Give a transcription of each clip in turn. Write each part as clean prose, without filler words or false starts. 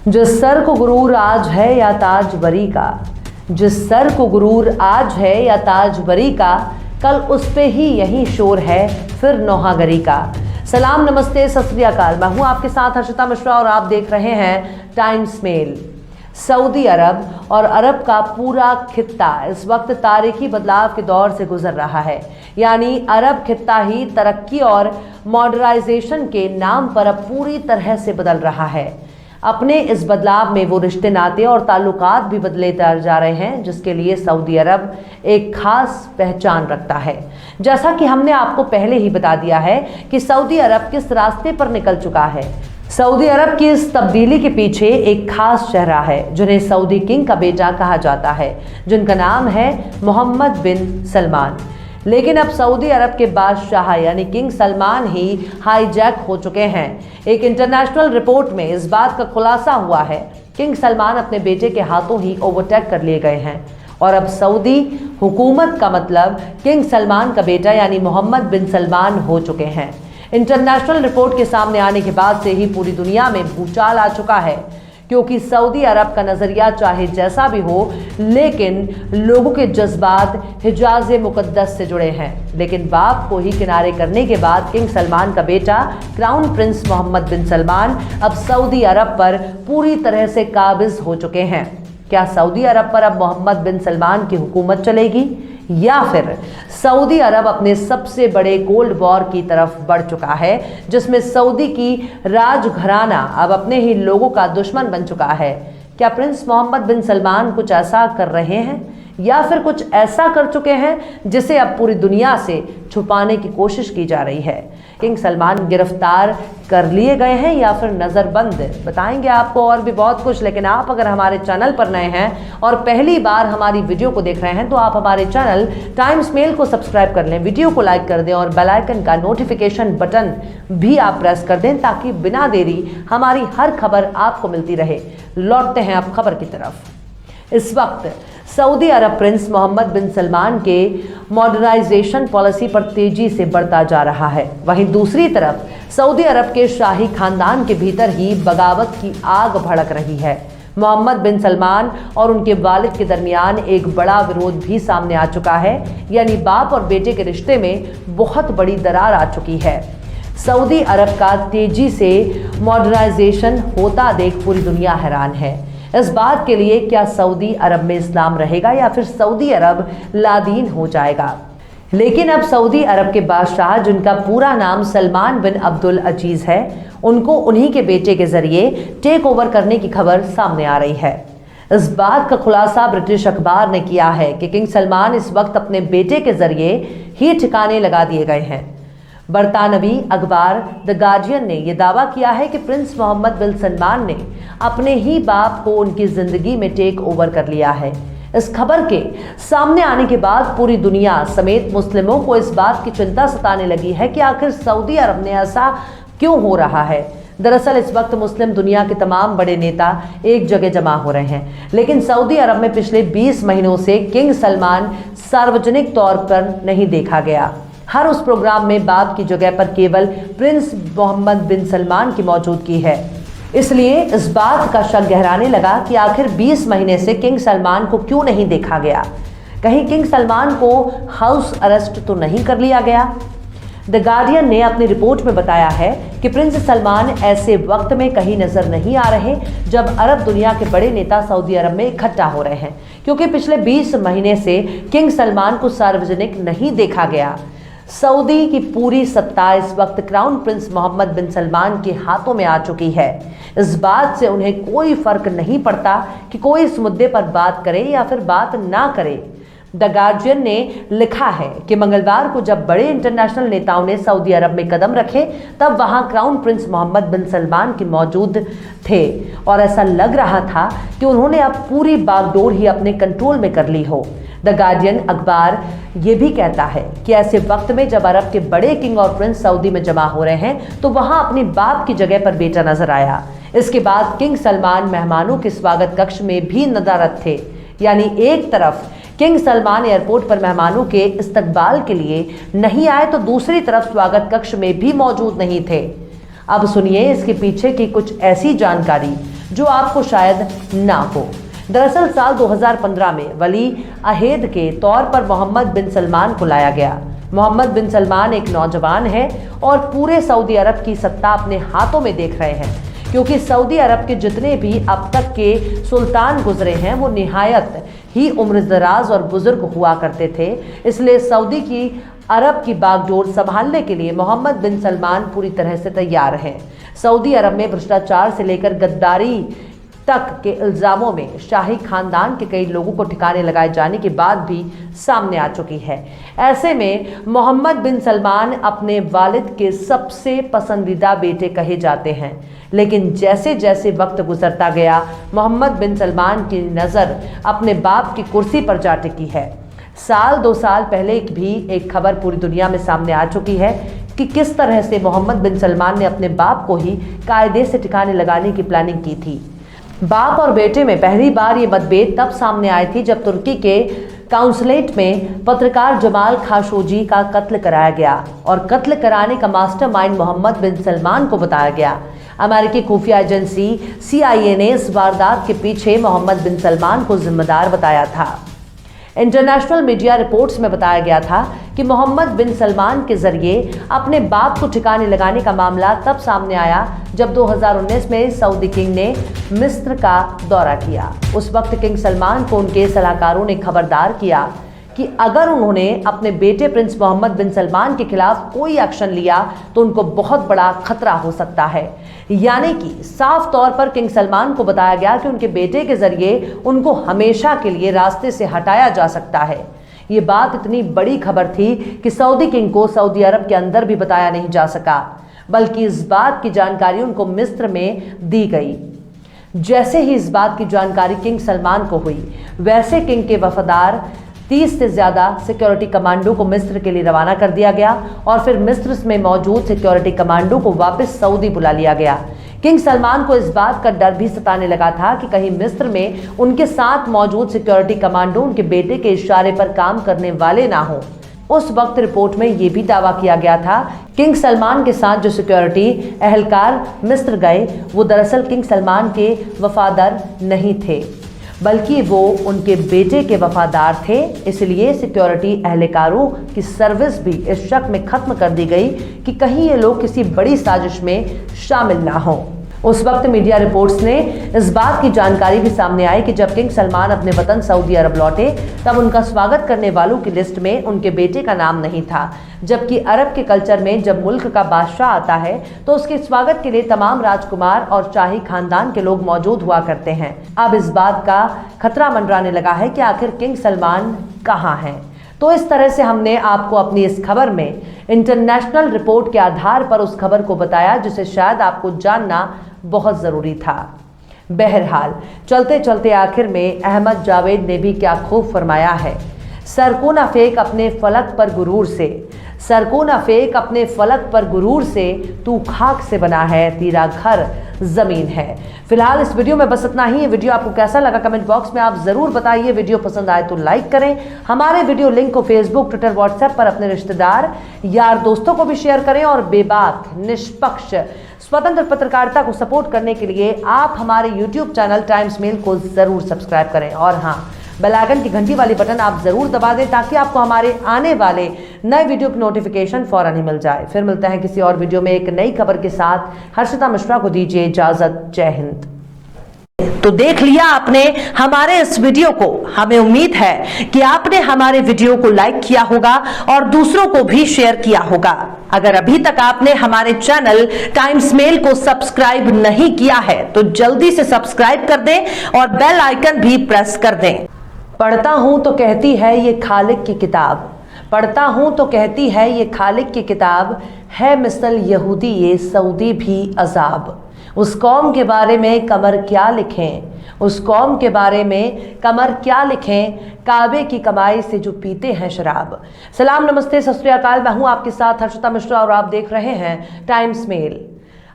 जिस सर को गुरूर आज है या ताज बरी का, जिस सर को गुरूर आज है या ताज बरी का, कल उस पे ही यही शोर है फिर नौहागरी का। सलाम, नमस्ते, सत श्री अकाल। मैं हूं आपके साथ हर्षिता मिश्रा और आप देख रहे हैं टाइम्स मेल। सऊदी अरब और अरब का पूरा खित्ता इस वक्त तारीखी बदलाव के दौर से गुजर रहा है। यानी अरब खित्ता ही तरक्की और मॉडर्नाइजेशन के नाम पर अब पूरी तरह से बदल रहा है। अपने इस बदलाव में वो रिश्ते नाते और ताल्लुकात भी बदले जा रहे हैं, जिसके लिए सऊदी अरब एक खास पहचान रखता है। जैसा कि हमने आपको पहले ही बता दिया है कि सऊदी अरब किस रास्ते पर निकल चुका है। सऊदी अरब की इस तब्दीली के पीछे एक खास चेहरा है, जिन्हें सऊदी किंग का बेटा कहा जाता है, जिनका नाम है मोहम्मद बिन सलमान। लेकिन अब सऊदी अरब के बादशाह यानी किंग सलमान ही हाईजैक हो चुके हैं। एक इंटरनेशनल रिपोर्ट में इस बात का खुलासा हुआ है, किंग सलमान अपने बेटे के हाथों ही ओवरटेक कर लिए गए हैं और अब सऊदी हुकूमत का मतलब किंग सलमान का बेटा यानी मोहम्मद बिन सलमान हो चुके हैं। इंटरनेशनल रिपोर्ट के सामने आने के बाद से ही पूरी दुनिया में भूचाल आ चुका है, क्योंकि सऊदी अरब का नज़रिया चाहे जैसा भी हो, लेकिन लोगों के जज्बात हिजाज मुकद्दस से जुड़े हैं। लेकिन बाप को ही किनारे करने के बाद किंग सलमान का बेटा क्राउन प्रिंस मोहम्मद बिन सलमान अब सऊदी अरब पर पूरी तरह से काबिज हो चुके हैं। क्या सऊदी अरब पर अब मोहम्मद बिन सलमान की हुकूमत चलेगी या फिर सऊदी अरब अपने सबसे बड़े कोल्ड वॉर की तरफ बढ़ चुका है, जिसमें सऊदी की राजघराना अब अपने ही लोगों का दुश्मन बन चुका है? क्या प्रिंस मोहम्मद बिन सलमान कुछ ऐसा कर रहे हैं या फिर कुछ ऐसा कर चुके हैं जिसे अब पूरी दुनिया से छुपाने की कोशिश की जा रही है? किंग सलमान गिरफ्तार कर लिए गए हैं या फिर नज़रबंद? बताएंगे आपको और भी बहुत कुछ। लेकिन आप अगर हमारे चैनल पर नए हैं और पहली बार हमारी वीडियो को देख रहे हैं तो आप हमारे चैनल टाइम्स मेल को सब्सक्राइब कर लें, वीडियो को लाइक कर दें और बेल आइकन का नोटिफिकेशन बटन भी आप प्रेस कर दें, ताकि बिना देरी हमारी हर खबर आपको मिलती रहे। लौटते हैं अब खबर की तरफ। इस वक्त सऊदी अरब प्रिंस मोहम्मद बिन सलमान के मॉडर्नाइजेशन पॉलिसी पर तेजी से बढ़ता जा रहा है। वहीं दूसरी तरफ सऊदी अरब के शाही खानदान के भीतर ही बगावत की आग भड़क रही है। मोहम्मद बिन सलमान और उनके वालिद के दरमियान एक बड़ा विरोध भी सामने आ चुका है, यानी बाप और बेटे के रिश्ते में बहुत बड़ी दरार आ चुकी है। सऊदी अरब का तेजी से मॉडर्नाइजेशन होता देख पूरी दुनिया हैरान है। इस बात के लिए क्या सऊदी अरब में इस्लाम रहेगा या फिर सऊदी अरब लादीन हो जाएगा? लेकिन अब सऊदी अरब के बादशाह, जिनका पूरा नाम सलमान बिन अब्दुल अजीज है, उनको उन्हीं के बेटे के जरिए टेक ओवर करने की खबर सामने आ रही है। इस बात का खुलासा ब्रिटिश अखबार ने किया है कि किंग सलमान इस वक्त अपने बेटे के जरिए ही ठिकाने लगा दिए गए हैं। बरतानवी अखबार द गार्जियन ने यह दावा किया है कि प्रिंस मोहम्मद बिन सलमान ने अपने ही बाप को उनकी जिंदगी में टेक ओवर कर लिया है। इस खबर के सामने आने के बाद पूरी दुनिया समेत मुस्लिमों को इस बात की चिंता सताने लगी है कि आखिर सऊदी अरब में ऐसा क्यों हो रहा है। दरअसल इस वक्त मुस्लिम दुनिया के तमाम बड़े नेता एक जगह जमा हो रहे हैं, लेकिन सऊदी अरब में पिछले 20 महीनों से किंग सलमान सार्वजनिक तौर पर नहीं देखा गया। हर उस प्रोग्राम में बाप की जगह पर केवल प्रिंस मोहम्मद बिन सलमान की मौजूदगी है। इसलिए इस बात का शक गहराने लगा कि आखिर 20 महीने से किंग सलमान को क्यों नहीं देखा गया। कहीं किंग सलमान को हाउस अरेस्ट तो नहीं कर लिया गया? द गार्डियन ने अपनी रिपोर्ट में बताया है कि प्रिंस सलमान ऐसे वक्त में कहीं नजर नहीं आ रहे जब अरब दुनिया के बड़े नेता सऊदी अरब में इकट्ठा हो रहे हैं, क्योंकि पिछले 20 महीने से किंग सलमान को सार्वजनिक नहीं देखा गया। सऊदी की पूरी सत्ता इस वक्त क्राउन प्रिंस मोहम्मद बिन सलमान के हाथों में आ चुकी है। इस बात से उन्हें कोई फर्क नहीं पड़ता कि कोई इस मुद्दे पर बात करे या फिर बात ना करे। द गार्जियन ने लिखा है कि मंगलवार को जब बड़े इंटरनेशनल नेताओं ने सऊदी अरब में कदम रखे, तब वहां क्राउन प्रिंस मोहम्मद बिन सलमान के मौजूद थे और ऐसा लग रहा था कि उन्होंने अब पूरी बागडोर ही अपने कंट्रोल में कर ली हो। द गार्डियन अखबार ये भी कहता है कि ऐसे वक्त में जब अरब के बड़े किंग और प्रिंस सऊदी में जमा हो रहे हैं, तो वहां अपने बाप की जगह पर बेटा नजर आया। इसके बाद किंग सलमान मेहमानों के स्वागत कक्ष में भी नदारत थे, यानी एक तरफ किंग सलमान एयरपोर्ट पर मेहमानों के इस्तकबाल के लिए नहीं आए तो दूसरी तरफ स्वागत कक्ष में भी मौजूद नहीं थे। अब सुनिए इसके पीछे की कुछ ऐसी जानकारी जो आपको शायद ना हो। दरअसल साल 2015 में वली अहद के तौर पर मोहम्मद बिन सलमान को लाया गया। मोहम्मद बिन सलमान एक नौजवान है और पूरे सऊदी अरब की सत्ता अपने हाथों में देख रहे हैं, क्योंकि सऊदी अरब के जितने भी अब तक के सुल्तान गुजरे हैं वो निहायत ही उम्रदराज और बुजुर्ग हुआ करते थे। इसलिए सऊदी की अरब की बागडोर संभालने के लिए मोहम्मद बिन सलमान पूरी तरह से तैयार हैं। सऊदी अरब में भ्रष्टाचार से लेकर गद्दारी तक के इल्जामों में शाही खानदान के कई लोगों को ठिकाने लगाए जाने की बात भी सामने आ चुकी है। ऐसे में मोहम्मद बिन सलमान अपने वालिद के सबसे पसंदीदा बेटे कहे जाते हैं, लेकिन जैसे जैसे वक्त गुजरता गया मोहम्मद बिन सलमान की नज़र अपने बाप की कुर्सी पर जा टिकी है। साल 2 साल पहले भी एक खबर पूरी दुनिया में सामने आ चुकी है कि किस तरह से मोहम्मद बिन सलमान ने अपने बाप को ही कायदे से ठिकाने लगाने की प्लानिंग की थी। बाप और बेटे में पहली बार ये मतभेद तब सामने आई थी जब तुर्की के काउंसलेट में पत्रकार जमाल खाशोगी का कत्ल कराया गया और कत्ल कराने का मास्टरमाइंड मोहम्मद बिन सलमान को बताया गया। अमेरिकी खुफिया एजेंसी CIA ने इस वारदात के पीछे मोहम्मद बिन सलमान को जिम्मेदार बताया था। इंटरनेशनल मीडिया रिपोर्ट्स में बताया गया था कि मोहम्मद बिन सलमान के जरिए अपने बाप को ठिकाने लगाने का मामला तब सामने आया जब 2019 में सऊदी किंग ने मिस्र का दौरा किया। उस वक्त किंग सलमान को उनके सलाहकारों ने खबरदार किया कि अगर उन्होंने अपने बेटे प्रिंस मोहम्मद बिन सलमान के खिलाफ कोई एक्शन लिया तो उनको बहुत बड़ा खतरा हो सकता है। यानी कि साफ तौर पर किंग सलमान को बताया गया कि उनके बेटे के जरिए उनको हमेशा के लिए रास्ते से हटाया जा सकता है। ये बात इतनी बड़ी खबर थी कि सऊदी किंग को सऊदी अरब के अंदर भी बताया नहीं जा सका, बल्कि इस बात की जानकारी उनको मिस्र में दी गई। जैसे ही इस बात की जानकारी किंग सलमान को हुई, वैसे किंग के वफादार 30 से ज़्यादा सिक्योरिटी कमांडो को मिस्र के लिए रवाना कर दिया गया और फिर मिस्र में मौजूद सिक्योरिटी कमांडो को वापस सऊदी बुला लिया गया। किंग सलमान को इस बात का डर भी सताने लगा था कि कहीं मिस्र में उनके साथ मौजूद सिक्योरिटी कमांडो उनके बेटे के इशारे पर काम करने वाले ना हो। उस वक्त रिपोर्ट में यह भी दावा किया गया था किंग सलमान के साथ जो सिक्योरिटी एहलकार मिस्र गए वो दरअसल किंग सलमान के वफादार नहीं थे, बल्कि वो उनके बेटे के वफादार थे। इसलिए सिक्योरिटी एहलकारों की सर्विस भी इस शक में खत्म कर दी गई कि कहीं ये लोग किसी बड़ी साजिश में शामिल ना हों। उस वक्त मीडिया रिपोर्ट्स ने इस बात की जानकारी भी सामने आई कि जब किंग सलमान अपने वतन सऊदी अरब लौटे तब उनका स्वागत करने वालों की लिस्ट में उनके बेटे का नाम नहीं था, जबकि अरब के कल्चर में जब मुल्क का बादशाह आता है तो उसके स्वागत के लिए तमाम राजकुमार और शाही खानदान के लोग मौजूद हुआ करते हैं। अब इस बात का खतरा मंडराने लगा है कि आखिर किंग सलमान कहाँ हैं। तो इस तरह से हमने आपको अपनी इस खबर में इंटरनेशनल रिपोर्ट के आधार पर उस खबर को बताया जिसे शायद आपको जानना बहुत ज़रूरी था। बहरहाल चलते चलते आखिर में अहमद जावेद ने भी क्या खूब फरमाया है, सर को ना फेंक अपने फलक पर गुरूर से, सर को ना फेंक अपने फलक पर गुरूर से, तू खाक से बना है तेरा घर ज़मीन है। फिलहाल इस वीडियो में बस इतना ही। ये वीडियो आपको कैसा लगा कमेंट बॉक्स में आप ज़रूर बताइए। वीडियो पसंद आए तो लाइक करें। हमारे वीडियो लिंक को फेसबुक, ट्विटर, व्हाट्सएप पर अपने रिश्तेदार, यार, दोस्तों को भी शेयर करें और बेबाक, निष्पक्ष, स्वतंत्र पत्रकारिता को सपोर्ट करने के लिए आप हमारे यूट्यूब चैनल टाइम्स मेल को ज़रूर सब्सक्राइब करें और हाँ, बेल आइकन की घंटी वाली बटन आप ज़रूर दबा दें ताकि आपको हमारे आने वाले नए वीडियो की नोटिफिकेशन फ़ौरन ही मिल जाए। फिर मिलते हैं किसी और वीडियो में एक नई खबर के साथ। हर्षिता मिश्रा को दीजिए इजाज़त। जय हिंद। तो देख लिया आपने हमारे इस वीडियो को। हमें उम्मीद है कि आपने हमारे वीडियो को लाइक किया होगा और दूसरों को भी शेयर किया होगा। अगर अभी तक आपने हमारे चैनल टाइम्स मेल को सब्सक्राइब नहीं किया है तो जल्दी से सब्सक्राइब कर दें और बेल आइकन भी प्रेस कर दें। पढ़ता हूं तो कहती है ये खालिक की किताब, पढ़ता हूं तो कहती है ये खालिक की किताब, है मिसल यहूदी ये सऊदी भी अजाब। उस कौम के बारे में कमर क्या लिखें, उस कौम के बारे में कमर क्या लिखें, काबे की कमाई से जो पीते हैं शराब। सलाम, नमस्ते, सत श्री अकाल। मैं हूं आपके साथ हर्षिता मिश्रा और आप देख रहे हैं टाइम्स मेल।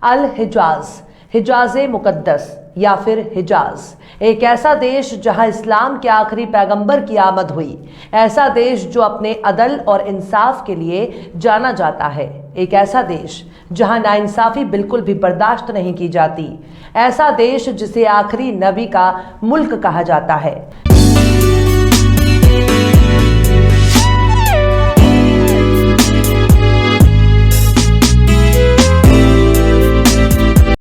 अल हिजाज हिजाज मुकद्दस या फिर हिजाज, एक ऐसा देश जहां इस्लाम के आखिरी पैगंबर की आमद हुई, ऐसा देश जो अपने अदल और इंसाफ के लिए जाना जाता है, एक ऐसा देश जहां नाइंसाफी बिल्कुल भी बर्दाश्त नहीं की जाती, ऐसा देश जिसे आखिरी नबी का मुल्क कहा जाता है।